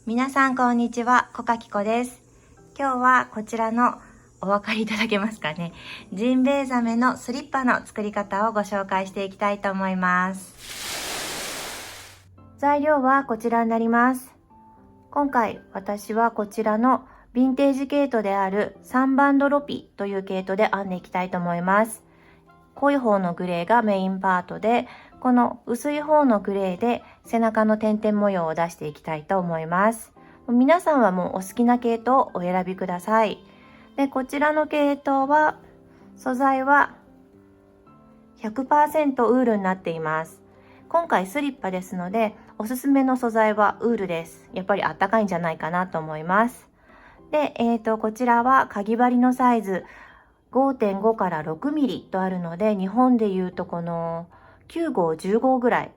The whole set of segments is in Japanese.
皆さんこんにちは、コカキコです。今日はこちらのお分かりいただけますかね、ジンベエザメのスリッパの作り方をご紹介していきたいと思います。材料はこちらになります。今回私はこちらのヴィンテージ毛糸である3番ドロピという毛糸で編んでいきたいと思います。濃い方のグレーがメインパートで、この薄い方のグレーで背中の点々模様を出していきたいと思います。皆さんはもうお好きな毛糸をお選びください。で、こちらの毛糸は素材は 100% ウールになっています。今回スリッパですので、おすすめの素材はウールです。やっぱりあったかいんじゃないかなと思います。で、こちらはかぎ針のサイズ 5.5 から6ミリとあるので、日本でいうとこの9号10号ぐらい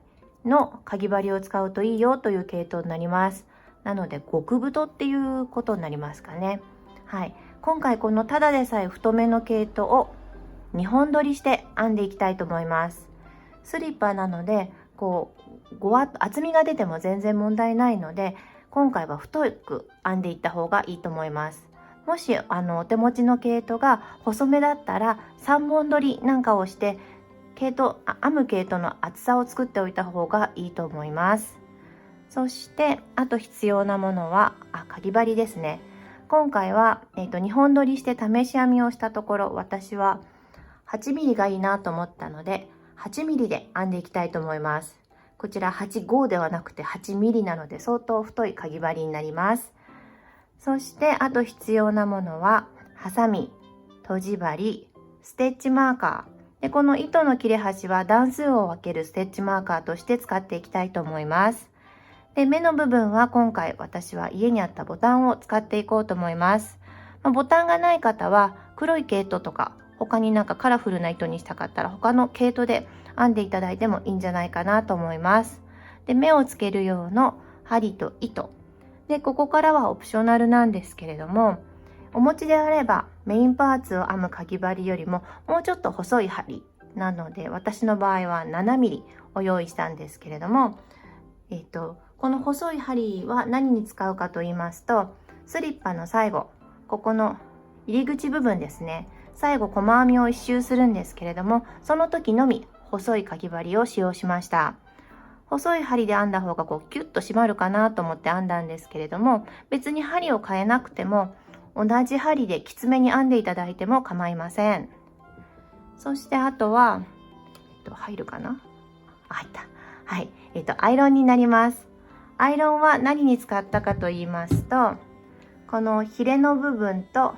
のかぎ針を使うといいよという系統になります。なので極太っていうことになりますかね。はい、今回このただでさえ太めの系統を2本取りして編んでいきたいと思います。スリッパなのでこうごわっと厚みが出ても全然問題ないので、今回は太く編んでいった方がいいと思います。もしお手持ちの毛糸が細めだったら3本取りなんかをして編む毛糸の厚さを作っておいた方がいいと思います。そしてあと必要なものはかぎ針ですね。今回は、2本取りして試し編みをしたところ、私は8ミリがいいなと思ったので8ミリで編んでいきたいと思います。こちら85ではなくて8ミリなので相当太いかぎ針になります。そしてあと必要なものはハサミ、とじ針、ステッチマーカーで、この糸の切れ端は段数を分けるステッチマーカーとして使っていきたいと思います。で、目の部分は今回私は家にあったボタンを使っていこうと思います。ボタンがない方は黒い毛糸とか他になんかカラフルな糸にしたかったら他の毛糸で編んでいただいてもいいんじゃないかなと思います。で、目をつける用の針と糸で、ここからはオプショナルなんですけれども、お持ちであればメインパーツを編むかぎ針よりももうちょっと細い針なので、私の場合は7ミリを用意したんですけれども、この細い針は何に使うかと言いますと、スリッパの最後、ここの入り口部分ですね、最後細編みを一周するんですけれども、その時のみ細いかぎ針を使用しました。細い針で編んだ方がキュッと締まるかなと思って編んだんですけれども、別に針を変えなくても同じ針できつめに編んでいただいても構いません。そしてあとは、入るかな？入った。はい。アイロンになります。アイロンは何に使ったかと言いますと、このヒレの部分と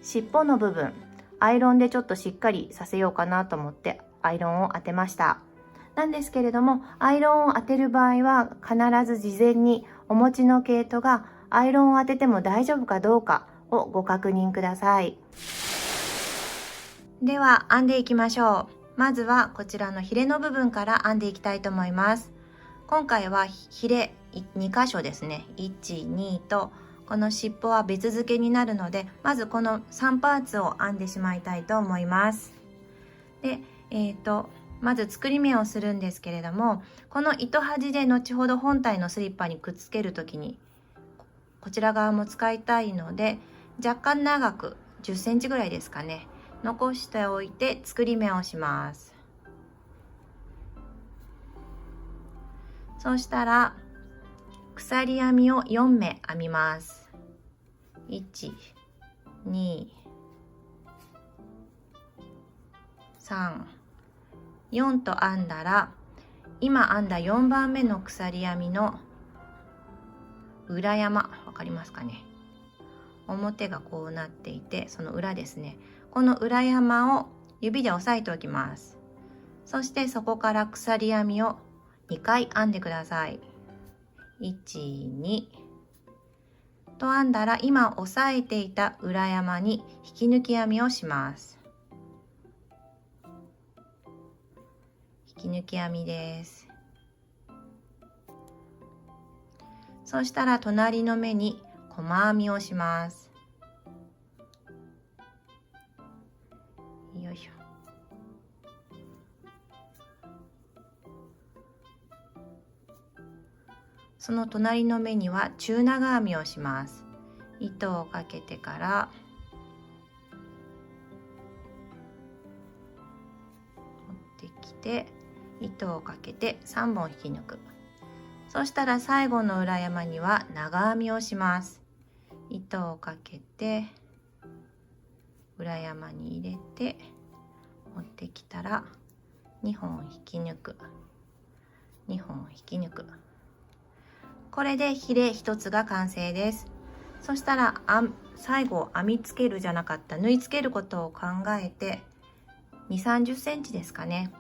尻尾の部分、アイロンでちょっとしっかりさせようかなと思ってアイロンを当てました。なんですけれども、アイロンを当てる場合は必ず事前にお持ちの毛糸がアイロンを当てても大丈夫かどうかをご確認ください。では編んでいきましょう。まずはこちらのヒレの部分から編んでいきたいと思います。今回はヒレ2箇所ですね。1、2とこの尻尾は別付けになるので、まずこの3パーツを編んでしまいたいと思います。で、まず作り目をするんですけれども、この糸端で後ほど本体のスリッパにくっつけるときにこちら側も使いたいので、若干長く10センチぐらいですかね、残しておいて作り目をします。そうしたら鎖編みを4目編みます。1、2、3、4と編んだら、今編んだ4番目の鎖編みの裏山、わかりますかね。表がこうなっていて、その裏ですね。この裏山を指で押さえておきます。そしてそこから鎖編みを2回編んでください。1、2と編んだら、今押さえていた裏山に引き抜き編みをします。引き抜き編みです。そしたら隣の目に細編みをします。よいしょ。その隣の目には中長編みをします。糸をかけてから持ってきて、糸をかけて3本引き抜く。そしたら最後の裏山には長編みをします。糸をかけて裏山に入れて持ってきたら2本引き抜く、2本引き抜く。これでヒレ1つが完成です。そしたら最後編みつけるじゃなかった縫い付けることを考えて2、30センチですかね、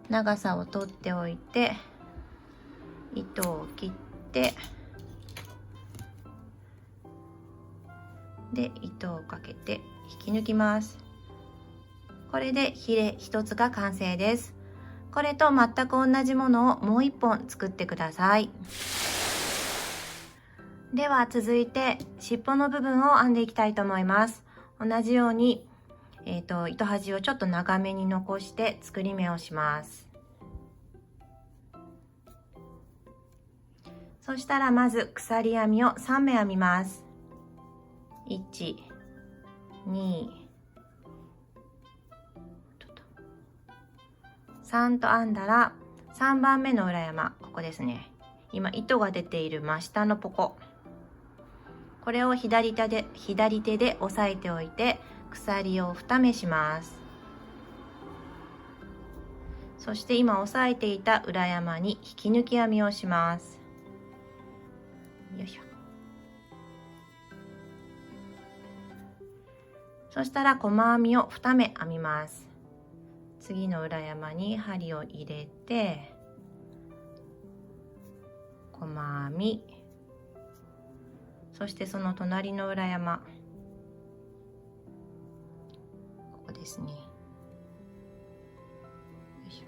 長さを取っておいて糸を切ってで糸をかけて引き抜きます。これでヒレ1つが完成です。これと全く同じものをもう1本作ってください。では続いて尻尾の部分を編んでいきたいと思います。同じように、糸端をちょっと長めに残して作り目をします。そしたらまず鎖編みを3目編みます。1、2、3と編んだら3番目の裏山、ここですね。今糸が出ている真下のポコ、これを左手で押さえておいて鎖を2目します。そして今押さえていた裏山に引き抜き編みをします。よいしょ。そしたら細編みを2目編みます。次の裏山に針を入れて細編み、そしてその隣の裏山、ここですね。よいしょ。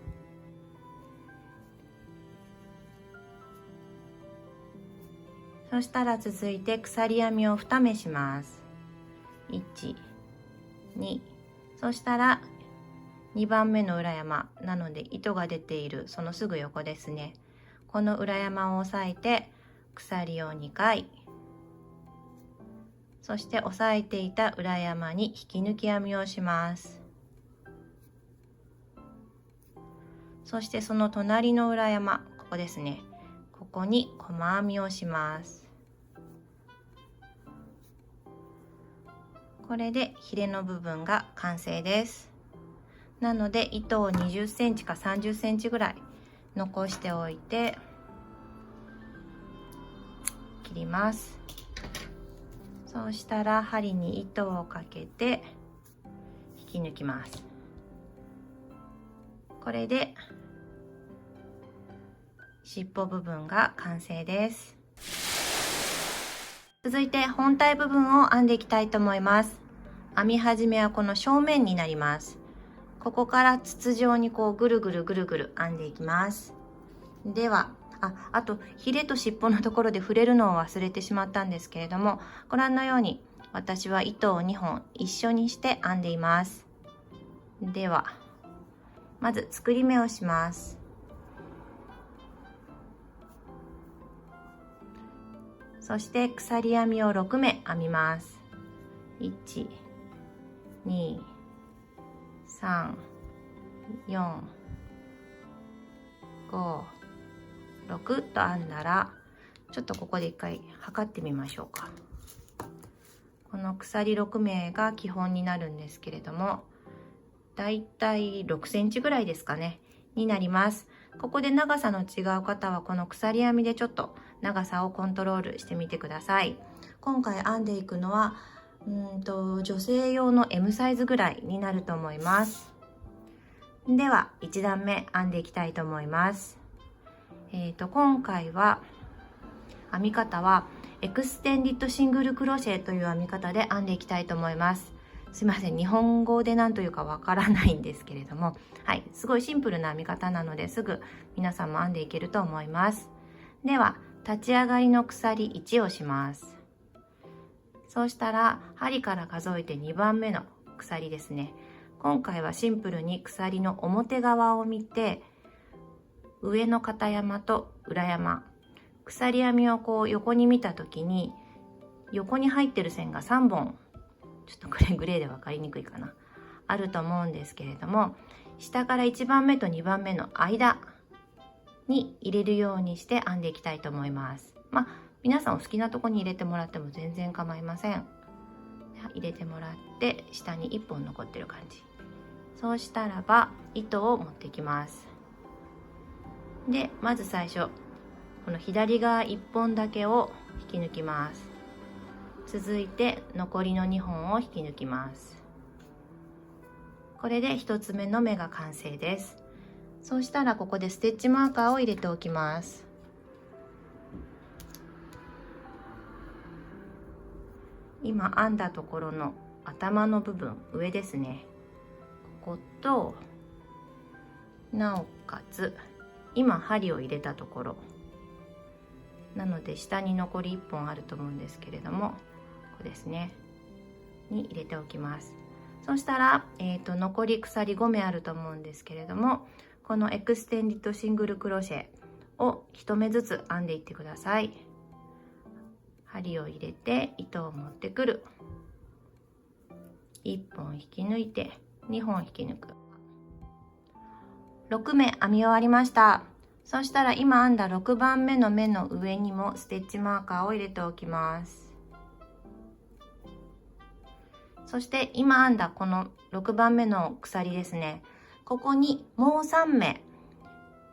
そしたら続いて鎖編みを2目します。1、2、そしたら2番目の裏山なので糸が出ているそのすぐ横ですね。この裏山を押さえて鎖を2回、そして押さえていた裏山に引き抜き編みをします。そしてその隣の裏山、ここですね。ここに細編みをします。これでヒレの部分が完成です。なので糸を20センチか30センチぐらい残しておいて切ります。そうしたら針に糸をかけて引き抜きます。これで尻尾部分が完成です。続いて本体部分を編んでいきたいと思います。編み始めはこの正面になります。ここから筒状にこうぐるぐるぐるぐる編んでいきます。ではあとヒレと尻尾のところで触れるのを忘れてしまったんですけれども、ご覧のように私は糸を2本一緒にして編んでいます。ではまず作り目をします。そして鎖編みを6目編みます。1、2、3、4、5、6と編んだら、ちょっとここで一回測ってみましょうか。この鎖6目が基本になるんですけれども、だいたい6センチぐらいですかねになります。ここで長さの違う方はこの鎖編みでちょっと長さをコントロールしてみてください。今回編んでいくのは女性用の M サイズぐらいになると思います。では1段目編んでいきたいと思います。今回は編み方はエクステンディッドシングルクロシェという編み方で編んでいきたいと思います。すいません、日本語で何というかわからないんですけれども、はい、すごいシンプルな編み方なのですぐ皆さんも編んでいけると思います。では立ち上がりの鎖1をします。そうしたら針から数えて2番目の鎖ですね。今回はシンプルに鎖の表側を見て、上の片山と裏山、鎖編みをこう横に見た時に横に入ってる線が3本、ちょっとこれグレーで分かりにくいかな、あると思うんですけれども、下から1番目と2番目の間に入れるようにして編んでいきたいと思います。皆さんお好きなとこに入れてもらっても全然構いません。入れてもらって下に1本残ってる感じ。そうしたらば糸を持ってきます。でまず最初この左側1本だけを引き抜きます。続いて残りの2本を引き抜きます。これで1つ目の目が完成です。そうしたらここでステッチマーカーを入れておきます。今編んだところの頭の部分、上ですね、こことなおかつ今針を入れたところなので下に残り1本あると思うんですけれども、ここですねに入れておきます。そしたら、残り鎖5目あると思うんですけれども、このエクステンディッドシングルクロシェを1目ずつ編んでいってください。針を入れて糸を持ってくる、1本引き抜いて2本引き抜く、6目編み終わりました。そしたら今編んだ6番目の目の上にもステッチマーカーを入れておきます。そして今編んだこの6番目の鎖ですね、ここにもう3目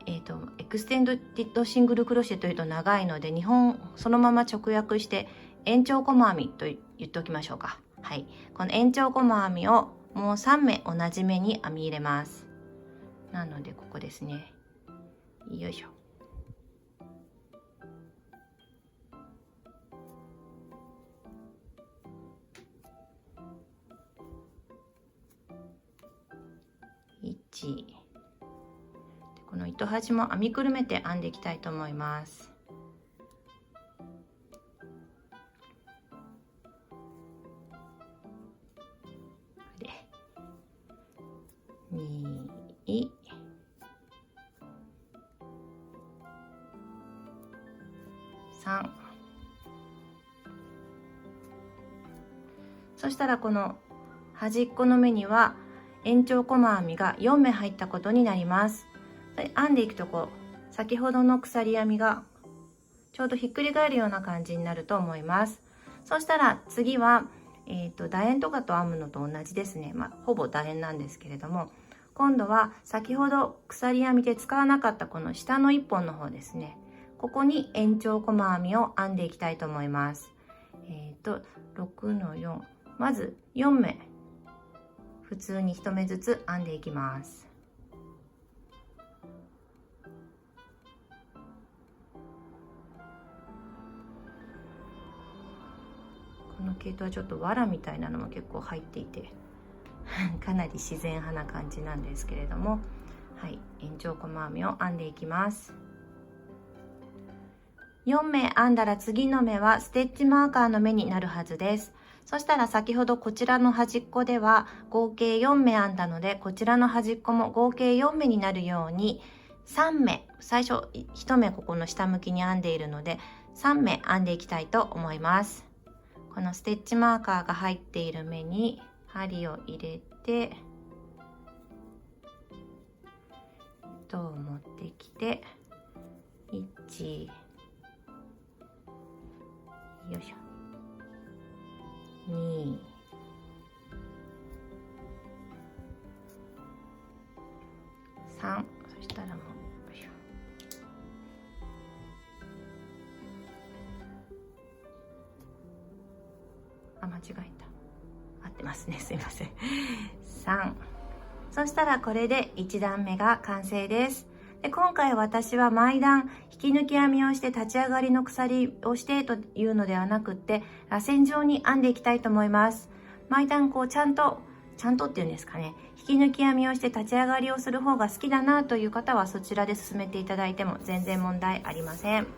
エクステンドディッドシングルクロシェというと長いので、2本そのまま直訳して延長細編みと言っておきましょうか。はい、この延長細編みをもう3目同じ目に編み入れます。なのでここですね、よいしょ。1、この糸端も編みくるめて編んでいきたいと思います。で2、3、そしたらこの端っこの目には延長細編みが4目入ったことになります。編んでいくと先ほどの鎖編みがちょうどひっくり返るような感じになると思います。そしたら次は、楕円とかと編むのと同じですね。ほぼ楕円なんですけれども、今度は先ほど鎖編みで使わなかったこの下の1本の方ですね、ここに延長細編みを編んでいきたいと思います。6の4、まず4目普通に1目ずつ編んでいきます。この毛糸はちょっと藁みたいなのも結構入っていてかなり自然派な感じなんですけれども、はい、延長細編みを編んでいきます。4目編んだら次の目はステッチマーカーの目になるはずです。そしたら先ほどこちらの端っこでは合計4目編んだので、こちらの端っこも合計4目になるように3目、最初1目ここの下向きに編んでいるので3目編んでいきたいと思います。このステッチマーカーが入っている目に針を入れて糸を持ってきて1、よいしょ、2、3、そしたらもう間違えた、合ってますね、すいません3、そしたらこれで1段目が完成です。で今回私は毎段引き抜き編みをして立ち上がりの鎖をしてというのではなくって、螺旋状に編んでいきたいと思います。毎段ちゃんとっていうんですかね、引き抜き編みをして立ち上がりをする方が好きだなという方はそちらで進めていただいても全然問題ありません。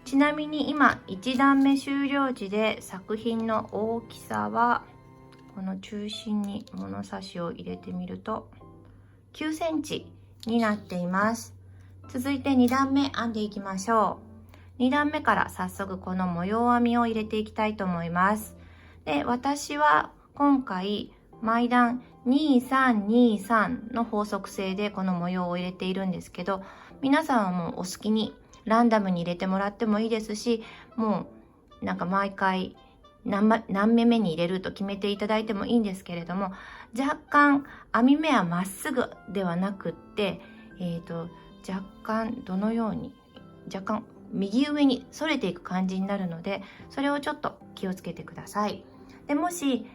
ちなみに今1段目終了時で作品の大きさはこの中心に物差しを入れてみると9センチになっています。続いて2段目編んでいきましょう。2段目から早速この模様編みを入れていきたいと思います。で、私は今回毎段2323の法則性でこの模様を入れているんですけど、皆さんはもうお好きにランダムに入れてもらってもいいですし、もうなんか毎回何目目に入れると決めていただいてもいいんですけれども、若干編み目はまっすぐではなくって、若干どのように若干右上に反れていく感じになるので、それをちょっと気をつけてください。でもし、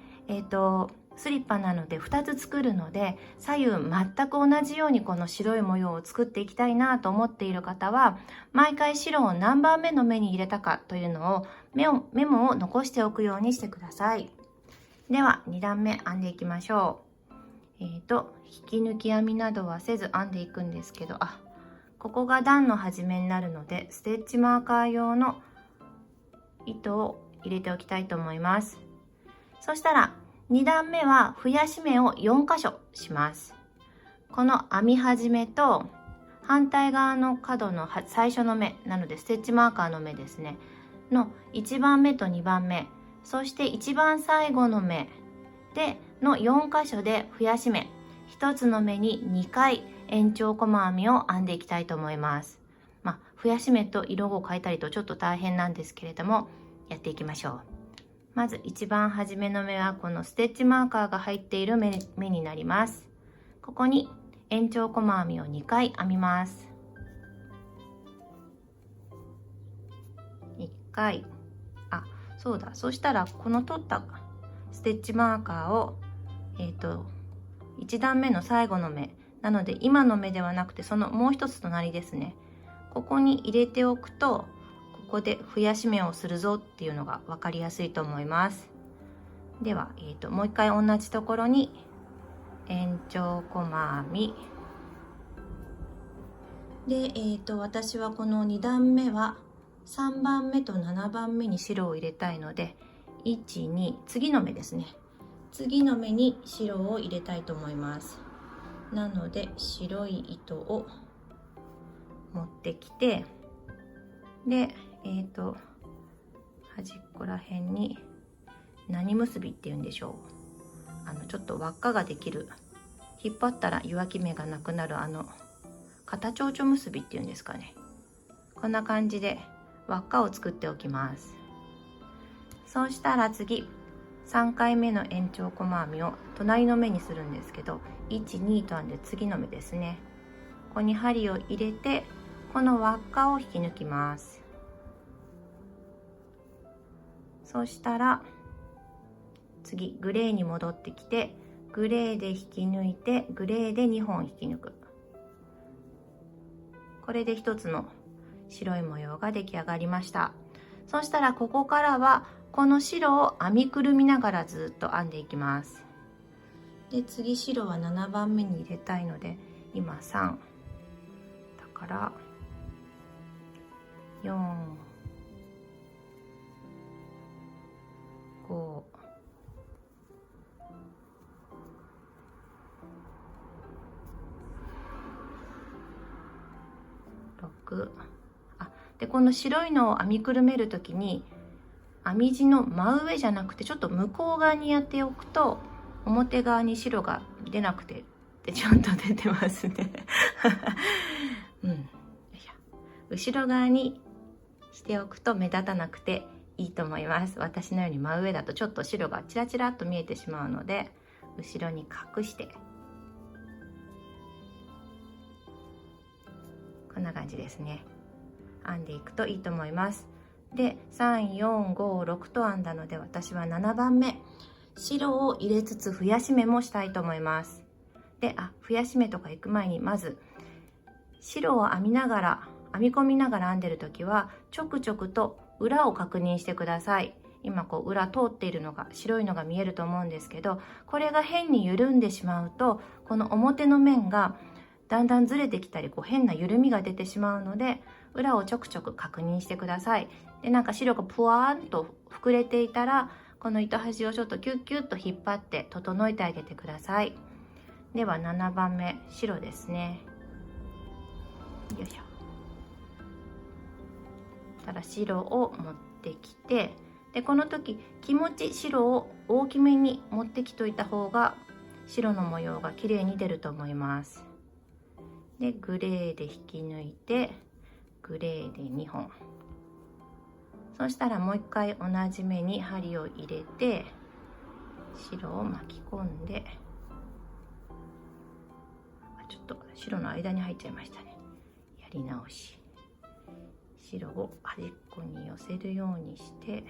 スリッパなので2つ作るので、左右全く同じようにこの白い模様を作っていきたいなと思っている方は、毎回白を何番目の目に入れたかというのをメモを残しておくようにしてください。では2段目編んでいきましょう。引き抜き編みなどはせず編んでいくんですけど、ここが段の始めになるので、ステッチマーカー用の糸を入れておきたいと思います。そしたら2段目は増やし目を4箇所します。この編み始めと反対側の角の最初の目なので、ステッチマーカーの目ですねの1番目と2番目、そして一番最後の目での4箇所で増やし目、1つの目に2回延長細編みを編んでいきたいと思います。増やし目と色を変えたりとちょっと大変なんですけれども、やっていきましょう。まず一番初めの目はこのステッチマーカーが入っている目になります。ここに延長細編みを2回編みます。1回、そうだ、そしたらこの取ったステッチマーカーを1段目の最後の目なので、今の目ではなくてそのもう一つ隣ですね、ここに入れておくと、ここで増やし目をするぞっていうのが分かりやすいと思います。では、もう一回同じところに延長細編みで、私はこの2段目は3番目と7番目に白を入れたいので、1、2、次の目ですね、次の目に白を入れたいと思います。なので白い糸を持ってきて、で端っこら辺に何結びっていうんでしょう、ちょっと輪っかができる、引っ張ったら湯脇目がなくなる肩蝶々結びっていうんですかね、こんな感じで輪っかを作っておきます。そうしたら次3回目の延長細編みを隣の目にするんですけど、1、2と編んで次の目ですね、ここに針を入れてこの輪っかを引き抜きます。そしたら次グレーに戻ってきて、グレーで引き抜いてグレーで2本引き抜く、これで一つの白い模様が出来上がりました。そしたらここからはこの白を編みくるみながらずっと編んでいきます。で次白は7番目に入れたいので、今3だから4、5、6、でこの白いのを編みくるめるときに編み地の真上じゃなくてちょっと向こう側にやっておくと、表側に白が出なくて、ちょっと出てますね後ろ側にしておくと目立たなくていいと思います。私のように真上だとちょっと白がチラチラっと見えてしまうので、後ろに隠してこんな感じですね、編んでいくといいと思います。で3、4、5、6と編んだので、私は7番目白を入れつつ増やし目もしたいと思います。で増やし目とか行く前に、まず白を編み込みながら編んでる時はちょくちょくと裏を確認してください。今こう裏通っているのが白いのが見えると思うんですけど、これが変に緩んでしまうと、この表の面がだんだんずれてきたり、変な緩みが出てしまうので、裏をちょくちょく確認してください。でなんか白がぷわーんと膨れていたら、この糸端をちょっとキュッキュッと引っ張って整えてあげてください。では7番目白ですね、よいしょ。たら白を持ってきて、でこの時気持ち白を大きめに持ってきといた方が白の模様が綺麗に出ると思います。でグレーで引き抜いて、グレーで2本。そしたらもう一回同じ目に針を入れて白を巻き込んで、ちょっと白の間に入っちゃいましたね。やり直し。白を端っこに寄せるようにして、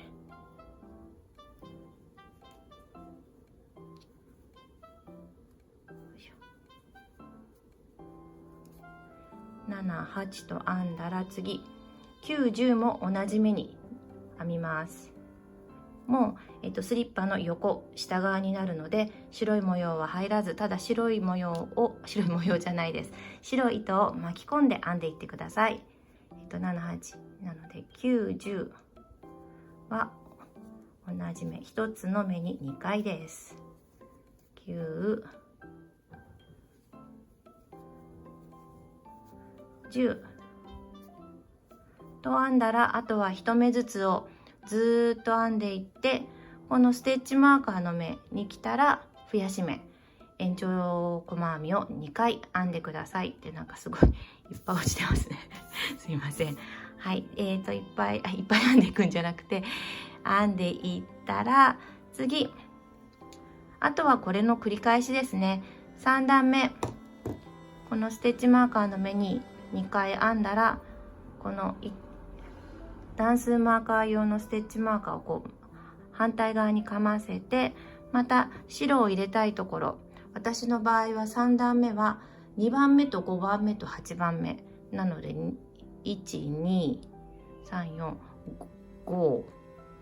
7、8と編んだら次9、10も同じ目に編みます。もう、スリッパの横下側になるので白い模様は入らず、ただ白い模様じゃないです、白い糸を巻き込んで編んでいってください。7、8なので9、10は同じ目、1つの目に2回です。9、10と編んだら、あとは1目ずつをずっと編んでいって、このステッチマーカーの目に来たら増やし目、延長細編みを2回編んでください。でなんかすごいいっぱい落ちてますねすいません。はい、いっぱい編んでいくんじゃなくて、編んでいったら次、あとはこれの繰り返しですね。3段目、このステッチマーカーの目に2回編んだら、この段数マーカー用のステッチマーカーをこう反対側にかませて、また白を入れたいところ、私の場合は3段目は2番目と5番目と8番目なので、1、2、3、4、5、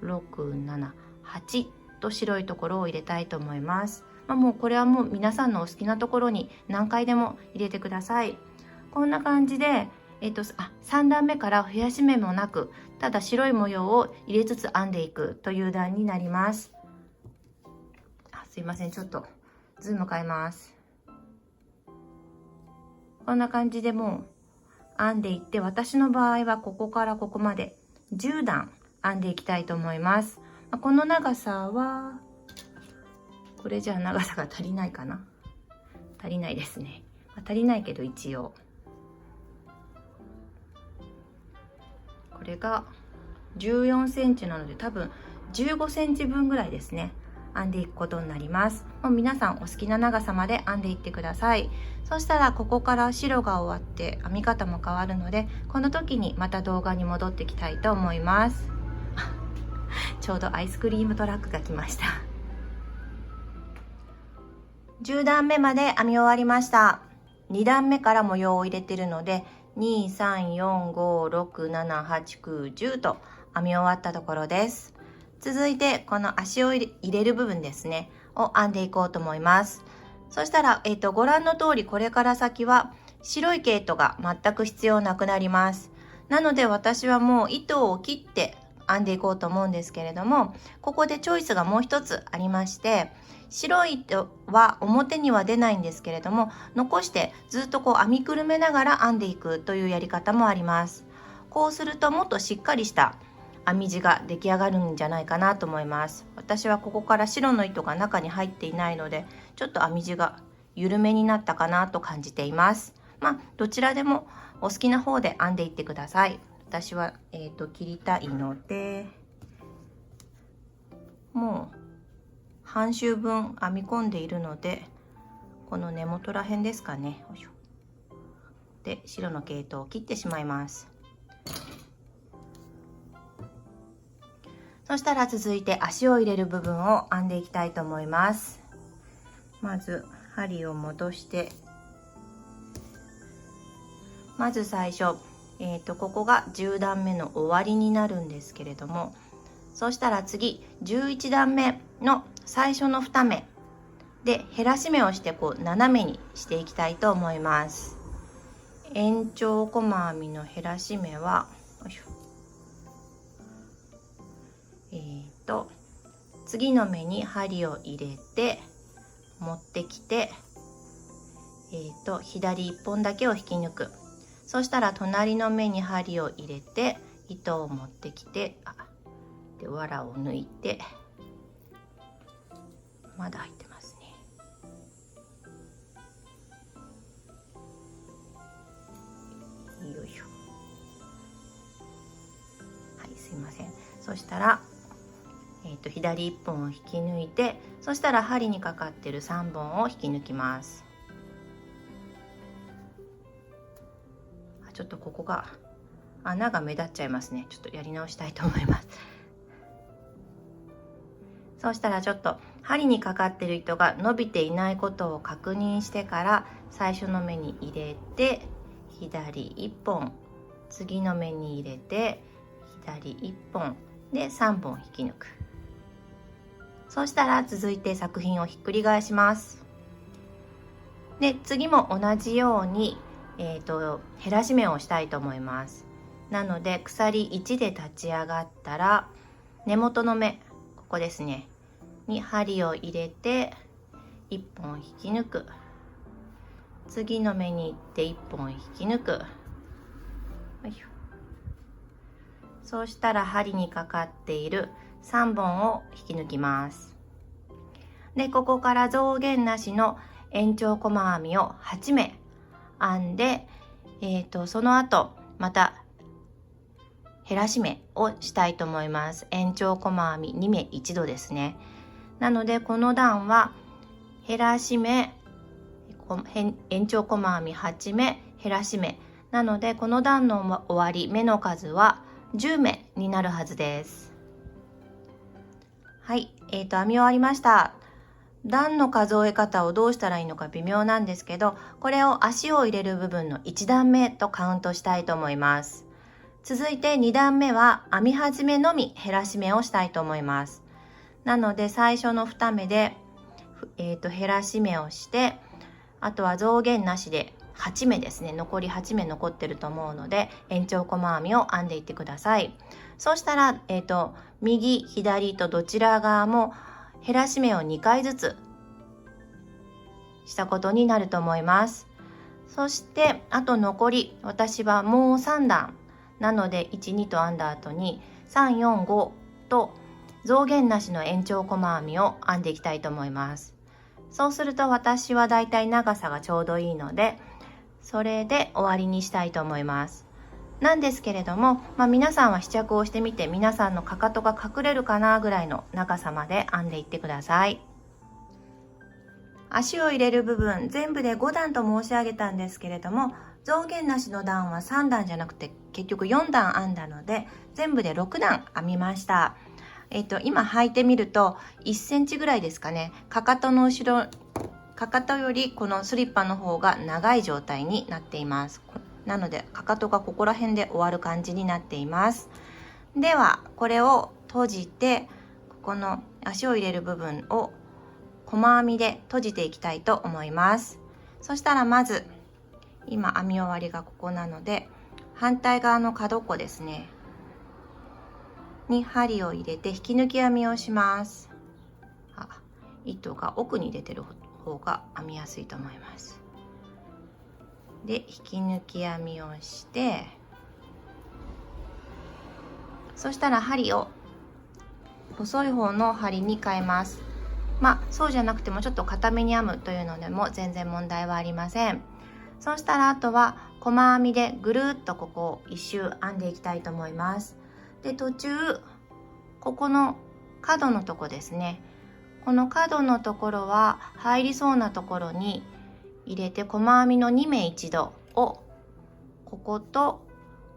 6、7、8と白いところを入れたいと思います。もうこれはもう皆さんのお好きなところに何回でも入れてください。こんな感じで、3段目から増やし目もなく、ただ白い模様を入れつつ編んでいくという段になります。すいません、ちょっとズーム変えます。こんな感じでもう編んでいって、私の場合はここからここまで10段編んでいきたいと思います。この長さはこれじゃあ長さが足りないかな。足りないですね。足りないけど一応これが14センチなので、多分15センチ分ぐらいですね、編んでいくことになります。もう皆さんお好きな長さまで編んでいってください。そしたらここから白が終わって編み方も変わるので、この時にまた動画に戻ってきたいと思いますちょうどアイスクリームトラックが来ました10段目まで編み終わりました。2段目から模様を入れてるので、2、3、4、5、6、7、8、9、10と編み終わったところです。続いてこの足を入れる部分ですねを編んでいこうと思います。そしたら、ご覧の通りこれから先は白い毛糸が全く必要なくなります。なので私はもう糸を切って編んでいこうと思うんですけれども、ここでチョイスがもう一つありまして、白い糸は表には出ないんですけれども、残してずっとこう編みくるめながら編んでいくというやり方もあります。こうするともっとしっかりした編み地が出来上がるんじゃないかなと思います。私はここから白の糸が中に入っていないので、ちょっと編み地が緩めになったかなと感じています。どちらでもお好きな方で編んでいってください。私は、切りたいので、もう半周分編み込んでいるので、この根元ら辺ですかね、よいしょで白の毛糸を切ってしまいます。そしたら続いて足を入れる部分を編んでいきたいと思います。まず針を戻して、まず最初、ここが10段目の終わりになるんですけれども、そしたら次11段目の最初の2目で減らし目をしてこう斜めにしていきたいと思います。延長細編みの減らし目はよいしょ、次の目に針を入れて持ってきて、左1本だけを引き抜く。そしたら隣の目に針を入れて糸を持ってきて、で藁を抜いて、まだ入ってますね。よいしょ。はい、すいません。そしたら、左1本を引き抜いて、そしたら針にかかってる3本を引き抜きます。ちょっとここが穴が目立っちゃいますね。ちょっとやり直したいと思います。そうしたらちょっと針にかかってる糸が伸びていないことを確認してから、最初の目に入れて左1本、次の目に入れて左1本で3本引き抜く。そうしたら続いて作品をひっくり返します。で次も同じように、減らし目をしたいと思います。なので鎖1で立ち上がったら、根元の目、ここですねに針を入れて1本引き抜く。次の目に行って1本引き抜く。よいしょ。そうしたら針にかかっている3本を引き抜きます。でここから増減なしの延長細編みを8目編んで、その後また減らし目をしたいと思います。延長細編み2目1度ですね。なのでこの段は減らし目、延長細編み8目、減らし目なので、この段の終わり目の数は10目になるはずです。はい、編み終わりました。段の数え方をどうしたらいいのか微妙なんですけど、これを足を入れる部分の1段目とカウントしたいと思います。続いて2段目は編み始めのみ減らし目をしたいと思います。なので最初の2目で、減らし目をして、あとは増減なしで8目ですね。残り8目残ってると思うので、延長細編みを編んでいってください。そうしたら、右左とどちら側も減らし目を2回ずつしたことになると思います。そしてあと残り、私はもう3段なので、1、2と編んだ後に3、4、5と増減なしの延長細編みを編んでいきたいと思います。そうすると私はだいたい長さがちょうどいいので、それで終わりにしたいと思います。なんですけれども、皆さんは試着をしてみて、皆さんのかかとが隠れるかなぐらいの長さまで編んでいってください。足を入れる部分全部で5段と申し上げたんですけれども、増減なしの段は3段じゃなくて結局4段編んだので、全部で6段編みました。今履いてみると1センチぐらいですかね、かかとの後ろ、かかとよりこのスリッパの方が長い状態になっています。なのでかかとがここら辺で終わる感じになっています。ではこれを閉じて、ここの足を入れる部分を細編みで閉じていきたいと思います。そしたらまず、今編み終わりがここなので、反対側の角っこですねに針を入れて引き抜き編みをします。糸が奥に出てる方が編みやすいと思います。で引き抜き編みをして、そしたら針を細い方の針に変えます。そうじゃなくてもちょっと固めに編むというのでも全然問題はありません。そうしたらあとは細編みでぐるっとここを一周編んでいきたいと思います。で途中、ここの角のとこですね、この角のところは入りそうなところに入れて、細編みの2目1度をここと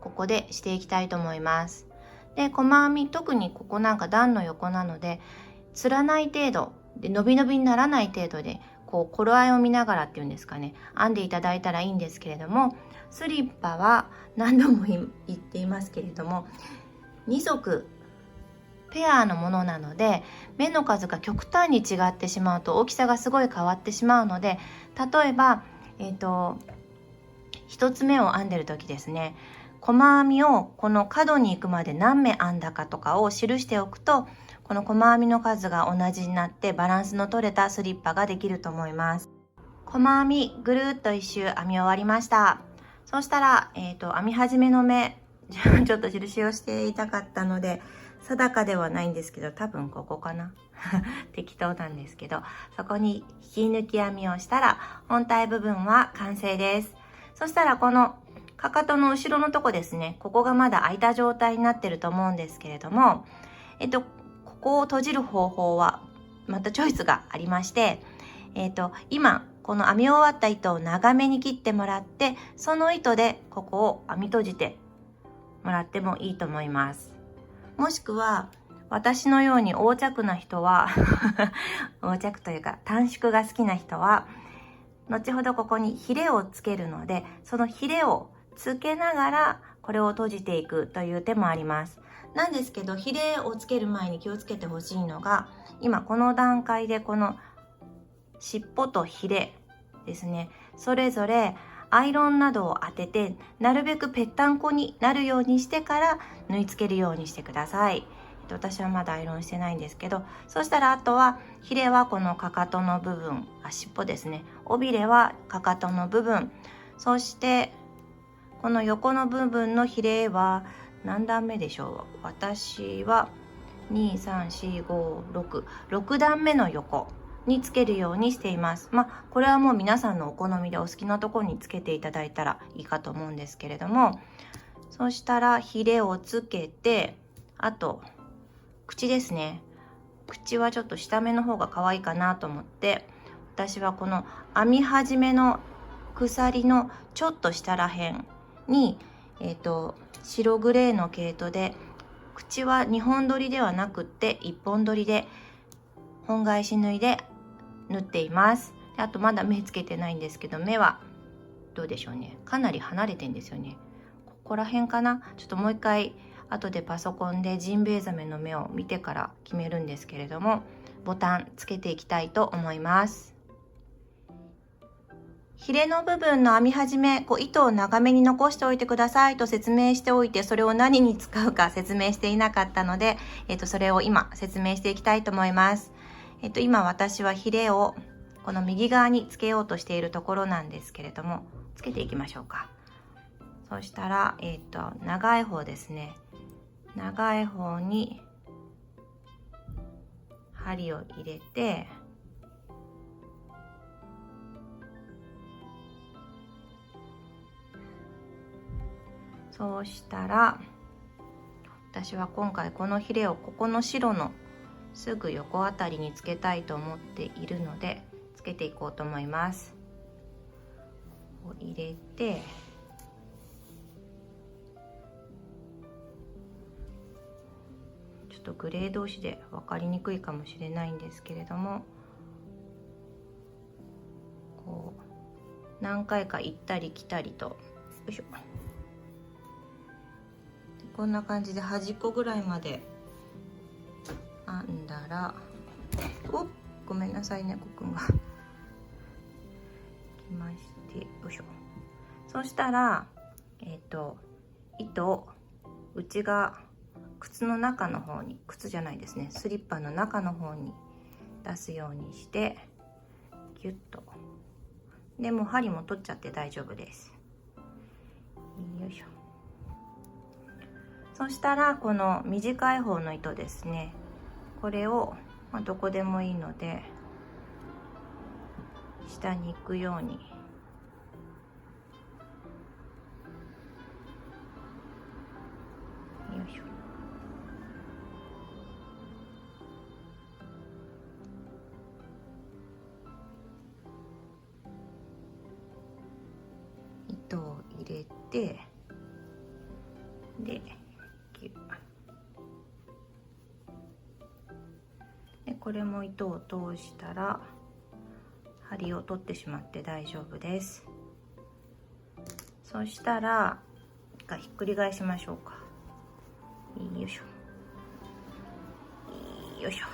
ここでしていきたいと思います。で細編み、特にここなんか段の横なので、つらない程度で伸び伸びにならない程度で、こう頃合いを見ながらっていうんですかね、編んでいただいたらいいんですけれども、スリッパは何度も言っていますけれども、2足ペアのものなので、目の数が極端に違ってしまうと大きさがすごい変わってしまうので、例えば、1つ目を編んでる時ですね、細編みをこの角に行くまで何目編んだかとかを記しておくと、この細編みの数が同じになってバランスの取れたスリッパができると思います。細編みぐるっと一周編み終わりました。そしたら、編み始めの目ちょっと印をしていたかったので定かではないんですけど、多分ここかな適当なんですけど、そこに引き抜き編みをしたら本体部分は完成です。そしたらこのかかとの後ろのとこですね、ここがまだ開いた状態になってると思うんですけれども、ここを閉じる方法はまたチョイスがありまして、今この編み終わった糸を長めに切ってもらって、その糸でここを編み閉じてもらってもいいと思います。もしくは私のように横着な人は横着というか短縮が好きな人は、後ほどここにヒレをつけるので、そのヒレをつけながらこれを閉じていくという手もあります。なんですけど、ヒレをつける前に気をつけてほしいのが、今この段階でこの尻尾とヒレですね、それぞれアイロンなどを当てて、なるべくぺったんこになるようにしてから縫い付けるようにしてください。私はまだアイロンしてないんですけど、そしたらあとはヒレはこのかかとの部分、尻尾ですね、尾びれはかかとの部分、そしてこの横の部分のヒレは何段目でしょう。私は23456段目の横につけるようにしています。これはもう皆さんのお好みでお好きなところにつけていただいたらいいかと思うんですけれども、そしたらヒレをつけて、あと口ですね。口はちょっと下目の方が可愛いかなと思って、私はこの編み始めの鎖のちょっと下らへんに、白グレーの毛糸で、口は2本取りではなくって1本取りで本返し縫いで縫っています。あとまだ目つけてないんですけど、目はどうでしょうね、かなり離れてんですよね。ここら辺かな。ちょっともう一回後でパソコンでジンベエザメの目を見てから決めるんですけれども、ボタンつけていきたいと思います。ヒレの部分の編み始め、糸を長めに残しておいてくださいと説明しておいて、それを何に使うか説明していなかったので、それを今説明していきたいと思います。今私はヒレをこの右側につけようとしているところなんですけれども、つけていきましょうか。そしたら、長い方ですね。長い方に針を入れて、そうしたら、私は今回このヒレをここの白のすぐ横あたりにつけたいと思っているので、つけていこうと思います。こう入れて、ちょっとグレー同士で分かりにくいかもしれないんですけれども、こう何回か行ったり来たりと、よいしょ、こんな感じで端っこぐらいまで編んだら、ごめんなさいね、こくんが来まして、よいしょ。そしたら糸を内側、靴の中の方に、靴じゃないですね、スリッパの中の方に出すようにしてギュッと、でもう針も取っちゃって大丈夫です。よいしょ。そしたらこの短い方の糸ですね、これを、どこでもいいので下に行くように、よいしょ。糸を入れて、でギュッで、これも糸を通したら針を取ってしまって大丈夫です。そしたら一回ひっくり返しましょうか。よいしょよいしょ。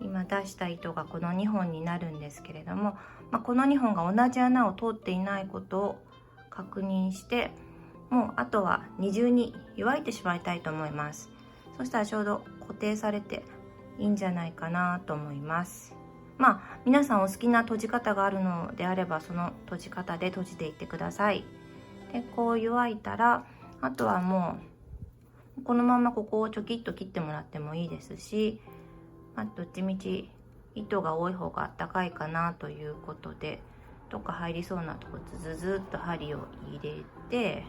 今出した糸がこの2本になるんですけれども、この2本が同じ穴を通っていないことを確認して、もうあとは二重に湯いてしまいたいと思います。そしたらちょうど固定されていいんじゃないかなと思います。皆さんお好きな閉じ方があるのであれば、その閉じ方で閉じていってください。でこう湯沸いたら、あとはもうこのままここをちょきっと切ってもらってもいいですし、どっちみち糸が多い方があったかいかなということで、どっか入りそうなとこズズズっと針を入れて、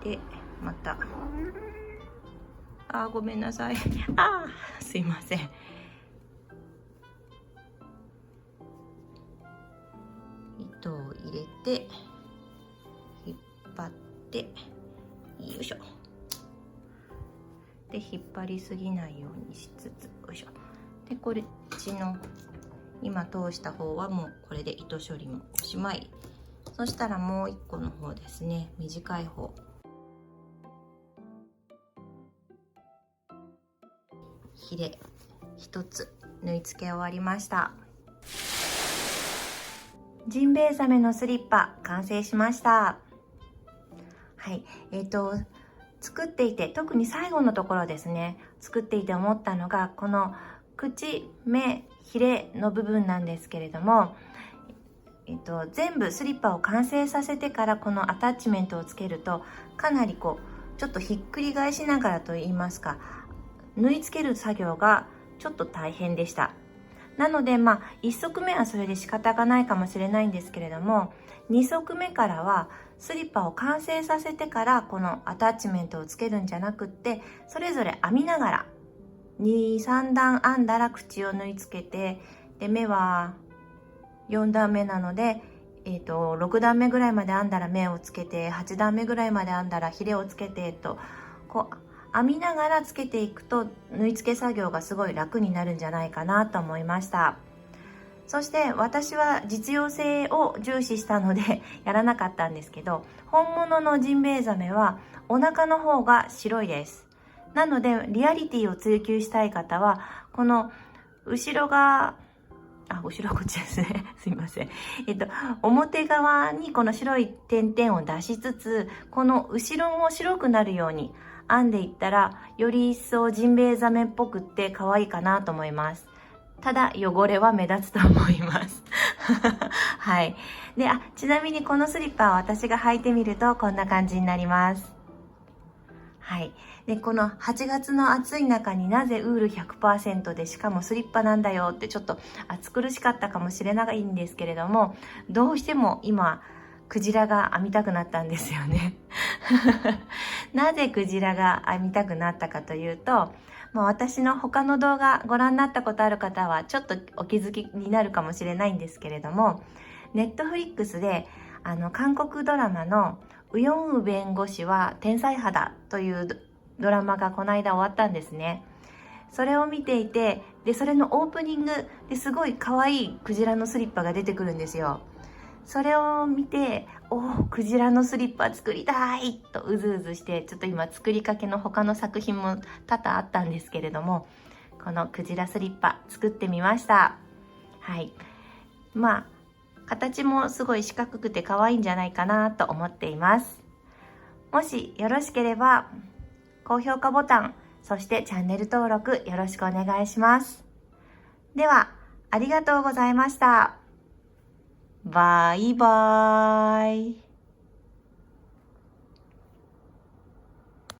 でまたごめんなさいすいません。糸を入れて引っ張って、よいしょ。で引っ張りすぎないようにしつつ、よいしょ。でこっちの今通した方はもうこれで糸処理もおしまい。そしたらもう一個の方ですね、短い方、ひれ一つ縫い付け終わりました。ジンベエザメのスリッパ完成しました。はい、作っていて、特に最後のところですね、作っていて思ったのが、この口、目、ひれの部分なんですけれども、全部スリッパを完成させてからこのアタッチメントをつけると、かなりちょっとひっくり返しながらといいますか、縫い付ける作業がちょっと大変でした。なので1足目はそれで仕方がないかもしれないんですけれども、2足目からはスリッパを完成させてからこのアタッチメントをつけるんじゃなくって、それぞれ編みながら2、3段編んだら口を縫い付けて、で目は4段目なので、6段目ぐらいまで編んだら目をつけて、8段目ぐらいまで編んだらひれをつけてと、編みながらつけていくと縫い付け作業がすごい楽になるんじゃないかなと思いました。そして私は実用性を重視したのでやらなかったんですけど、本物のジンベエザメはお腹の方が白いです。なのでリアリティを追求したい方は、この後ろが後ろはこっちですねすいません。表側にこの白い点々を出しつつ、この後ろも白くなるように編んでいったら、より一層ジンベエザメっぽくって可愛いかなと思います。ただ汚れは目立つと思いますはい。でちなみにこのスリッパは私が履いてみるとこんな感じになります。はい。でこの8月の暑い中になぜウール 100% でしかもスリッパなんだよって、ちょっと暑苦しかったかもしれないんですけれども、どうしても今クジラが編みたくなったんですよねなぜクジラが編みたくなったかというと、私の他の動画ご覧になったことある方はちょっとお気づきになるかもしれないんですけれども、ネットフリックスで韓国ドラマのウヨンウ弁護士は天才肌というドラマがこの間終わったんですね。それを見ていて、でそれのオープニングですごい可愛いクジラのスリッパが出てくるんですよ。それを見て、クジラのスリッパ作りたいとうずうずして、ちょっと今作りかけの他の作品も多々あったんですけれども、このクジラスリッパ作ってみました。はい。形もすごい四角くて可愛いんじゃないかなと思っています。もしよろしければ高評価ボタン、そしてチャンネル登録よろしくお願いします。では、ありがとうございました。バイバーイ。